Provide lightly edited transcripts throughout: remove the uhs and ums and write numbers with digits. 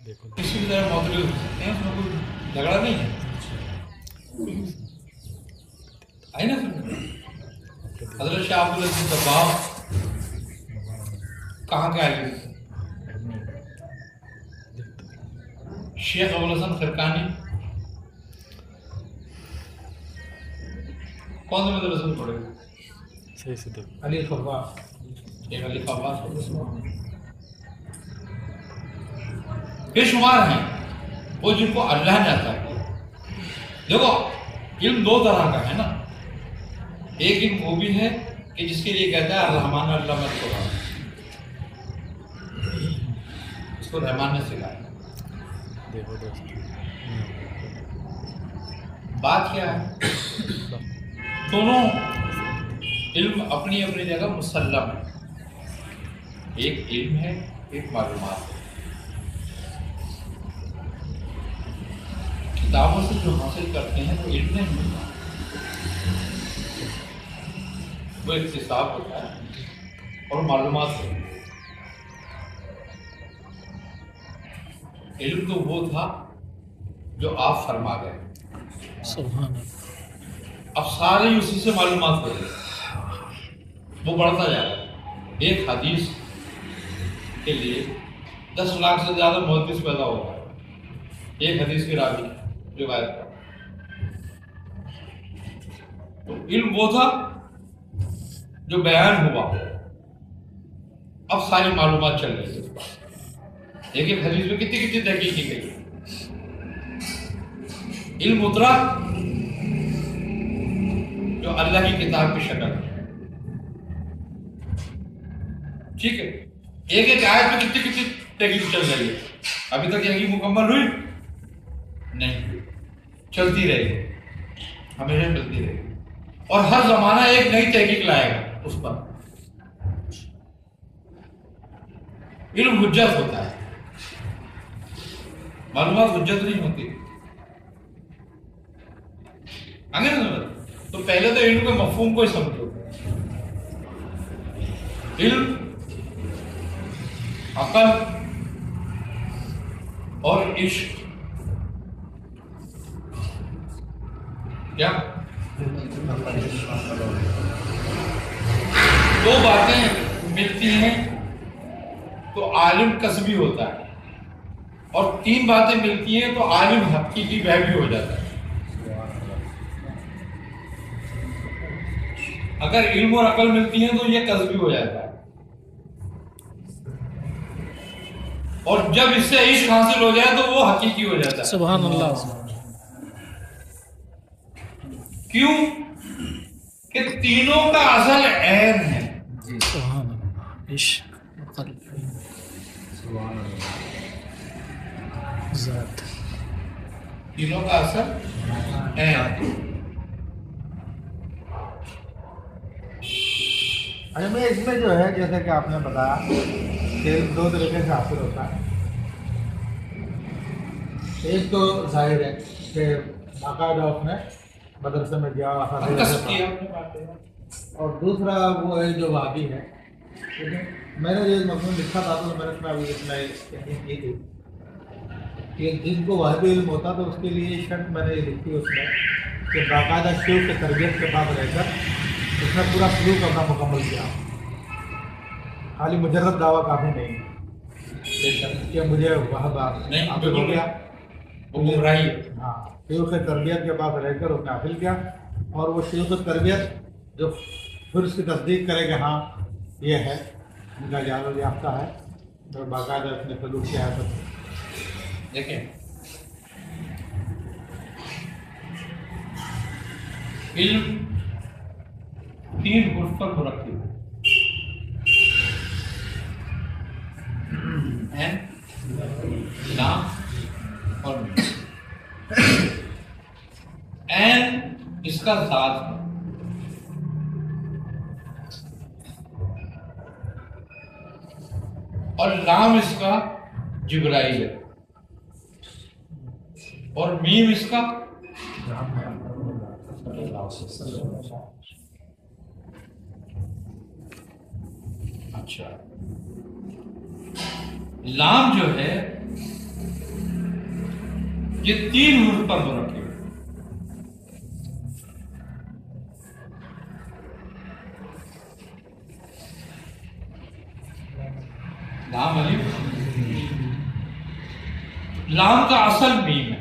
کسی بھی طرح معتدل ہو سکتے ہیں، اس میں کوئی جھگڑا نہیں ہے. آئی نا حضرت شاہ عبد العزیز دباغ کہاں کے عالم تھے؟ شیخ ابو الحسن خرقانی کون سے مدرسے میں پڑھے ہوئے؟ علی خواص، شیخ علی خواص بے شمار ہیں وہ جن کو اللہ نے عطا کیا. دیکھو علم دو طرح کا ہے نا، ایک علم وہ بھی ہے کہ جس کے لیے کہتا ہے الرحمن علم القرآن، اس کو رحمان نے سکھایا. بات کیا ہے، دونوں علم اپنی اپنی جگہ مسلم ہے. ایک علم ہے، ایک معلومات ہے. کتابوں سے جو حاصل کرتے ہیں وہ علم نہیں ہوتا، وہ اکتساب ہوتا ہے اور معلومات ہوتی ہے. علم تو وہ تھا جو آپ فرما گئے، سبحان اللہ. اب سارے اسی سے معلومات ہو گئے، وہ بڑھتا جا رہا ہے. ایک حدیث کے لیے 10 لاکھ سے زیادہ محدث پیدا ہو گئے ایک حدیث کی راوی روایت کا. تو علم وہ تھا جو بیان ہوا، اب ساری معلومات چل رہی ہے. ایک ایک حدیث میں کتنی کتنی تحقیق کی گئی. علم اترا جو اللہ کی کتاب کی شکل ہے. ٹھیک ہے، ایک ایک آیت میں کتنی کتنی تحقیق چل رہی ہے. ابھی تک یہی مکمل ہوئی نہیں، چلتی رہے گی، ہمیشہ چلتی رہے گی. اور ہر زمانہ ایک نئی تحقیق لائے گا اس پر. علم حجت ہوتا ہے، معلومات حجت نہیں ہوتی. تو پہلے تو علم کے مفہوم کو ہی سمجھو. علم عقل اور عشق کیا دو باتیں ملتی ہیں تو عالم کسبی ہوتا ہے، اور 3 باتیں ملتی ہیں تو عالم حقیقی وہ بھی ہو جاتا ہے. اگر علم اور عقل ملتی ہیں تو یہ کسبی ہو جاتا ہے، اور جب اس سے عشق حاصل ہو جائے تو وہ حقیقی ہو جاتا ہے. سبحان اللہ. کیوں کہ تینوں کا اصل عین ہے. سبحان اللہ. عشق، عقل، ذات، تینوں کا اصل عین. میں اس میں جو ہے جیسے کہ آپ نے بتایا کہ 2 طریقے سے حاصل ہوتا ہے. ایک تو ظاہر ہے کہ باقاعدہ اس نے مدرسے میں گیا اور دوسرا وہ ہے جو وادی ہے. میں نے جو مضمون لکھا تھا تو میں نے ابھی یقین کی تھی کہ جن کو واحد علم ہوتا تو اس کے لیے شرط میں نے یہ لکھی اس میں کہ باقاعدہ شیخ کی تربیت کے پاس رہ کر اس نے پورا سلوک اپنا مکمل کیا. خالی مجرد دعویٰ کافی نہیں کہ مجھے حاصل ہو گیا. ہاں، شیخ تربیت کے پاس رہ کر اس نے حاصل کیا، اور وہ شیخ تربیت جو پھر اس کی تصدیق کرے کہ ہاں یہ ہے ان کا اجازت یافتہ ہے، اور باقاعدہ اس نے سلوک کیا ہے. دیکھیں علم 3 حروف پر مرکب ہے. لام اور عین اس کا ذات ہے، اور لام اس کا جبرائیل ہے، اور میم اس کا اچھا. لام جو ہے یہ 3 حروف پر مرکب ہے. لام الف، لام کا اصل میم ہے،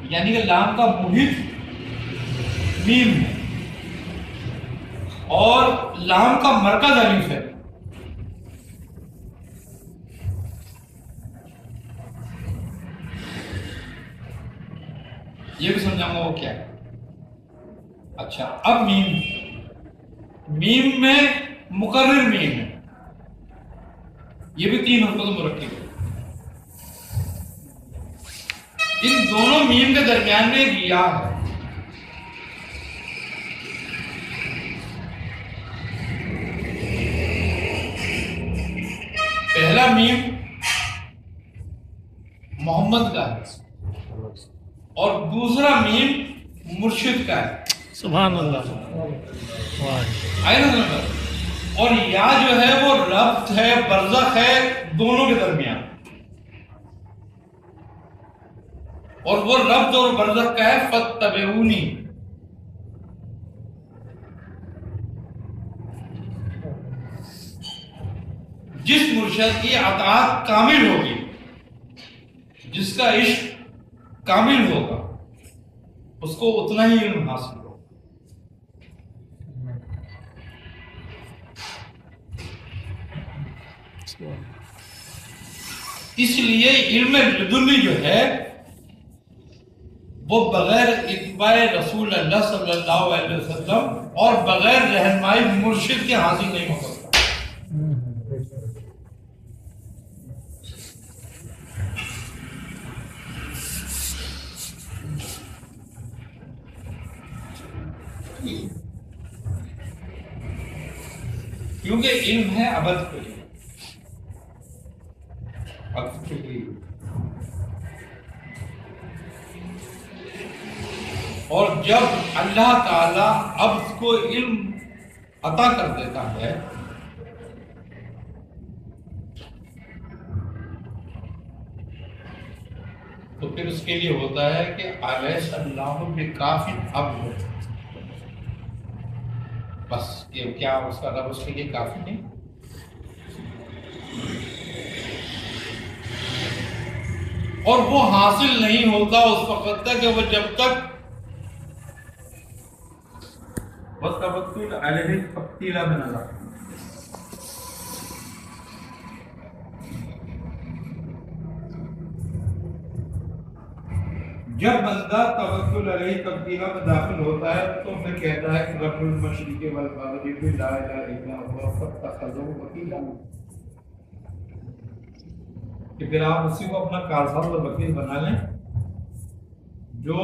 یعنی کہ لام کا محیط میم ہے اور لام کا مرکز الف ہے. یہ بھی سمجھاؤں گا وہ کیا ہے. اچھا اب میم، میم میں مقرر میم ہے، یہ بھی 3 حروف سے مرکب ہے. ان دونوں میم کے درمیان میں ایک یا ہے. پہلا میم محمد کا ہے اور دوسرا میم مرشد کا ہے. سبحان اللہ. آئے نا سمجھ؟ اور یا جو ہے وہ ربط ہے، برزخ ہے دونوں کے درمیان، اور وہ ربط اور برزخ کا ہے فاتبعونی. جس مرشد کی اطاعت کامل ہوگی، جس کا عشق کامل ہوگا، اس کو اتنا ہی علم حاصل ہوگا. اس لیے علم لدنی جو ہے وہ بغیر اتباع رسول اللہ صلی اللہ علیہ وسلم اور بغیر رہنمائی مرشد کے حاصل نہیں ہو سکتا. کیونکہ علم ہے ابد کے لیے، ابد کے لیے. اور جب اللہ تعالی عبد کو علم عطا کر دیتا ہے تو پھر اس کے لیے ہوتا ہے کہ الیس اللہ بکاف عبد، بس یہ کیا اس کا رب اس کے لیے کافی نہیں؟ اور وہ حاصل نہیں ہوتا اس وقت تک کہ وہ جب تک وَتَوَكَّلْ عَلَيْهِ تَوَكُّلًا مِنَ اللَّهِ. جب بندہ توکل علیہ تبدیلہ میں داخل ہوتا ہے تو پھر کہتا ہے کہ رب المشرق والمغرب لا الہ الا هو فاتخذوه وکیلا، کہ پھر آپ اسی کو اپنا کارساز اور وکیل بنا لیں جو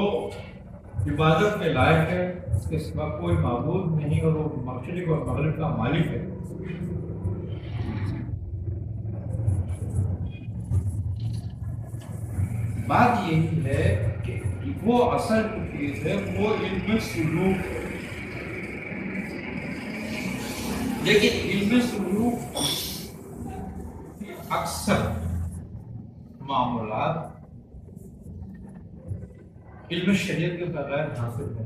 عبادت میں لائق ہے، اس کے سوا کوئی معبود نہیں، اور وہ مشرق اور مغرب کا مالک ہے. بات یہی ہے کہ وہ اصل چیز ہے وہ علم سلوک ہے. لیکن علم سلوک اکثر معاملات علم شریعت کے بغیر حاصل ہے.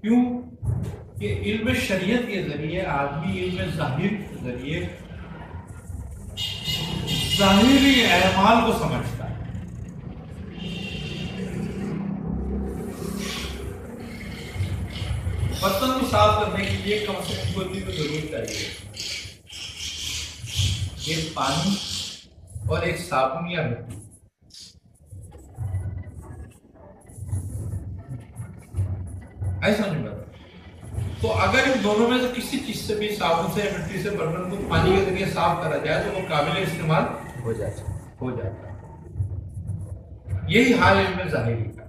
کیوں کہ علم شریعت کے ذریعے آدمی علم ظاہر کے ذریعے ظاہری اعمال کو سمجھتا ہے. برتن کو صاف کرنے کے لیے کم سے کم کوئی چیز ضرور چاہیے، ایک پانی اور ایک صابن یا مٹی. ایسا نہیں بتا. تو اگر ان دونوں میں سے کسی چیز سے بھی صابن سے یا مٹی سے برتن کو پانی کے ذریعے صاف کرا جائے تو وہ قابل استعمال ہو جاتا. یہی حال علم ظاہری کا.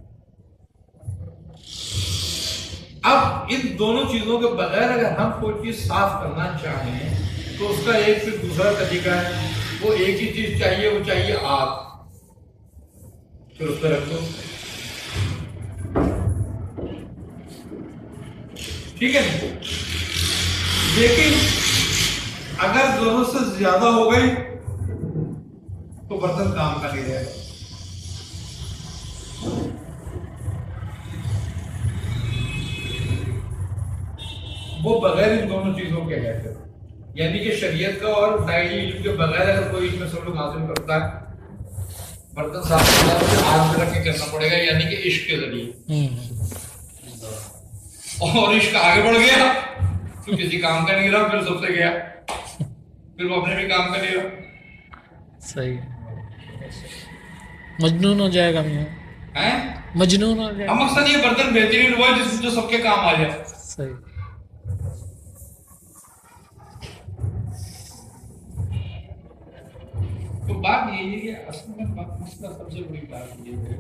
اب ان دونوں چیزوں کے بغیر اگر ہم کوئی چیز صاف کرنا چاہیں تو اس کا ایک سے دوسرا طریقہ ہے. وہ ایک ہی چیز چاہیے، وہ چاہیے آگ، پھر اس پہ رکھ دو، ٹھیک ہے. لیکن اگر ضرورت سے زیادہ ہو گئی تو برتن کام کا نہیں رہے گا. وہ بغیر ان دونوں چیزوں کے ہے. یعنی کہ شریعت کا اور دائری علم کے بغیر اگر کوئی اس میں سب لوگ حاصل کرتا ہے برتن صاف آگ میں رکھ کے کرنا پڑے گا، یعنی کہ عشق کے ذریعے. اور عشق آگے بڑھ گیا تو کسی کام کا نہیں رہا، پھر سب سے گیا، پھر وہ اپنے بھی کام کا نہیں رہا. صحیح مجنون ہو جائے گا مجنون ہو جائے گا. ہم مقصد یہ برتن بہترین ہوا ہے جس جو سب کے کام آ جائے. صحیح. تو بات یہ ہے کہ اصل میں مسئلہ سب سے بڑی بات یہ ہے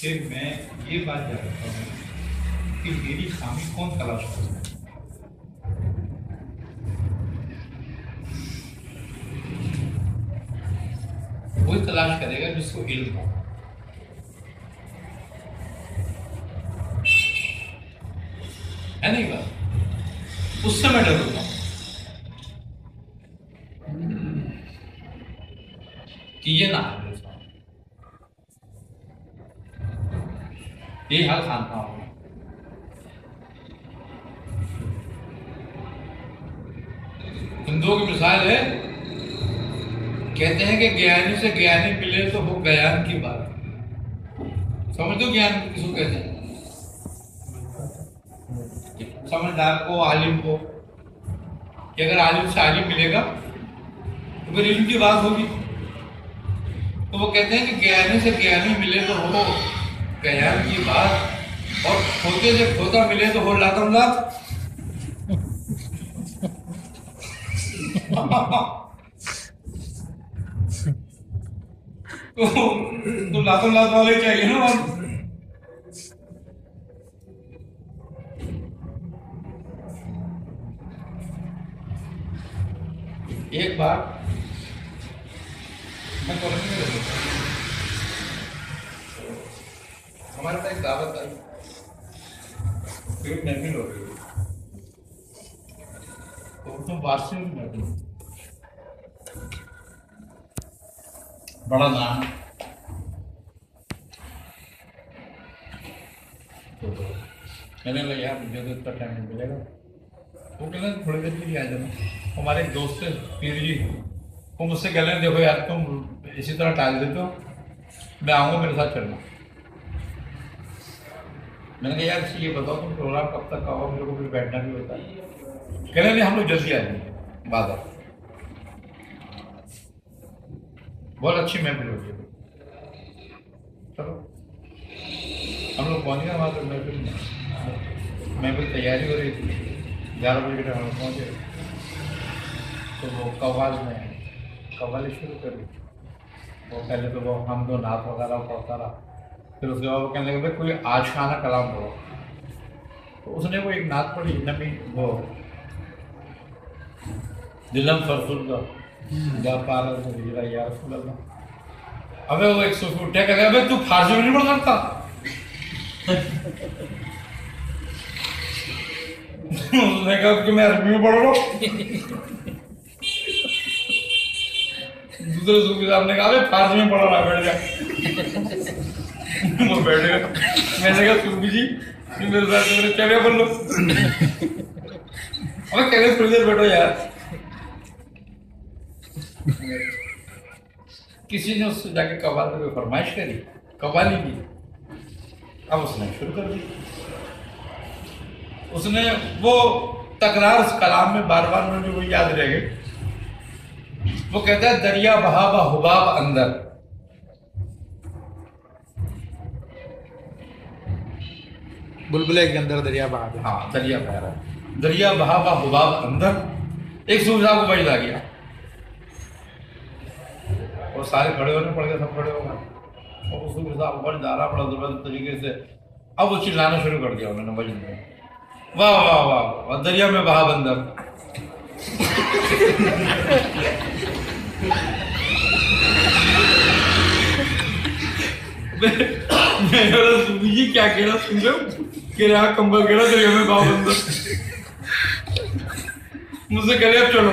کہ میں یہ بات جانتا ہوں کہ میری خامی کون تلاش کرتا ہے. وہی تلاش کرے گا جس کو علم ہو. ہے نہیں بات؟ اس سے میں ڈرتا ہوں کہ یہ نہ ہے میرے ساتھ. یہ حال خانتا ہوں. ہندوؤں کی مثال ہے، کہتے ہیں کہ گیانی سے گیانی ملے تو وہ گیان کی بات. سمجھ دو گیان کس کو کہتے ہیں؟ سمجھدار کو، عالم کو. کہ اگر عالم سے عالم ملے گا تو پھر علم کی بات ہوگی. تو وہ کہتے ہیں کہ گیانی سے گیانی ملے تو ہو گیان کی بات، اور کھوتے سے کھوتا ملے تو ہو لاتم لات. تو لاتم لات والے چاہیے نا. ایک بار میں کالونی میں رہتا تھا، ہمارے پاس ایک دعوت آئی، پیٹ محفل ہو رہی تو اس میں بارسی میں محفل بڑا نام. تو کہنے لگا یار مجھے تو اتنا ٹائم نہیں ملے گا. وہ کہنے لگا تھوڑی دیر کے لیے آ جانا. ہمارے ایک دوست تھے پیر جی، وہ مجھ سے کہہ لیں دیکھو یار تم اسی طرح ٹال دیتے ہو، میں آؤں گا میرے ساتھ چلنا. میں نے کہا یار یہ بتاؤ تم پروگرام کب تک آؤ، میرے کو پھر بیٹھنا بھی ہوتا ہے. کہنے لگے ہم لوگ جلدی آ جائیں گے بازار. بہت اچھی محفل ہوتی ہے. چلو ہم لوگ پہنچ گئے وہاں پہ. محفل تیاری ہو رہی تھی. 11 بجے کے ٹائم ہم لوگ پہنچے تو وہ قوالی میں قوالی شروع کر دی. وہ پہلے تو وہ ہم دو نعت وغیرہ پڑھتا رہا. پھر اس کے بعد وہ کہنے لگے بھائی کوئی عاشقانہ کلام پڑھو. تو اس نے وہ ایک نعت پڑھی نبی وہ دلم فرسودہ جا پارا سے ہجرا یا رسول اللہ. ابے وہ ایک صوفی اٹھے کہتے ابے تو فارسی میں نہیں پڑھ سکتا. اس نے کہا کہ میں عربی میں پڑھ رہا ہوں. دوسرے صوفی صاحب نے کہا فارسی میں پڑھ رہا بیٹھ جا. وہ بیٹھ گئے. میں نے کہا صوفی جی میرے ساتھ میرے چلے بول لو. ابے کہنے تھوڑی دیر بیٹھو یار. کسی نے اس سے جا کے قوالی کی فرمائش کری، قوالی کی. اب اس نے شروع کر دی. اس نے وہ تکرار اس کلام میں بار بار مجھے وہ یاد رہ گئے. وہ کہتا ہے دریا بہا با حباب اندر. بلبلے کے اندر دریا بہا. ہاں دریا بہا رہا ہے. دریا بہا با حباب اندر. ایک صوفی صاحب کو بجھ آ گیا اور سارے کھڑے ہونے پڑ گئے. سب کھڑے ہو گئے اور اس صوفی صاحب بڑھ جا رہا بڑا زبردست طریقے سے. اب وہ چلانا شروع کر دیا انہوں نے بجن میں. واہ واہ واہ واہ دریا میں بہا بندر. صوفی جی کیا کہہ رہا سن رہے ہو؟ کہہ رہا کمبل کہہ رہا دریا میں بہا بندر. مجھ سے کہہ رہے اب چلو.